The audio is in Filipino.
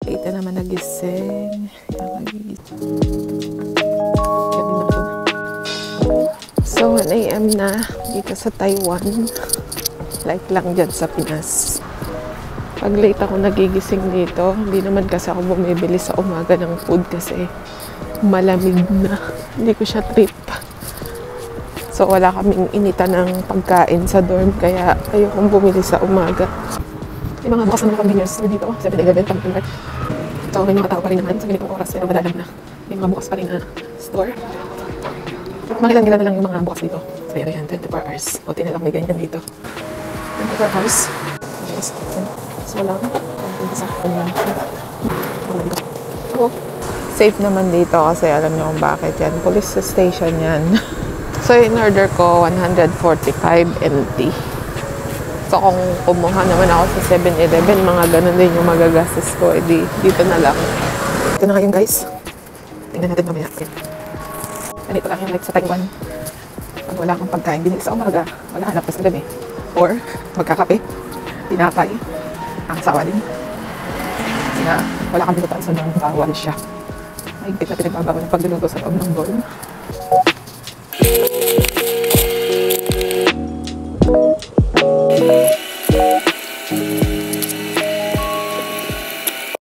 late na naman nagising. So, 1 AM na dito sa Taiwan. Like lang dyan sa Pinas. Pag late ako nagigising dito, hindi naman kasi ako bumibili sa umaga ng food kasi malamig na. Hindi ko siya trip. So, wala kaming initan ng pagkain sa dorm, kaya ayokong bumili sa umaga. Yung mga bukas na mga convenience store dito, 7-Eleven, Pang-Convert. So, may mga tao pa rin naman sa ganitong oras, pero madalang na. May mga bukas pa rin na store. Makilang na lang yung mga bukas dito. So, yan, 24 hours. O, tinalang may ganyan dito. 24 hours. Yes, so lang. Sa oh, safe naman dito kasi alam niyo kung bakit yan. Police station yan. So, in-order ko 145 LT. So, kung kumuha naman ako sa 7-Eleven, mga ganun din yung magagastos ko. Eh, dito na lang. Ito na ngayon, guys. Tingnan natin mamaya. Ganito lang yung like sa Taiwan. Pag wala kang pagkain, binili sa umaga, wala hanap pa sa gabi. Or, magkakape, tinapay, ang sawa din. Kasi na, wala kang binutan sa nang bawal siya. May na pinagbabawal ng pagluluto sa loob ng dorm.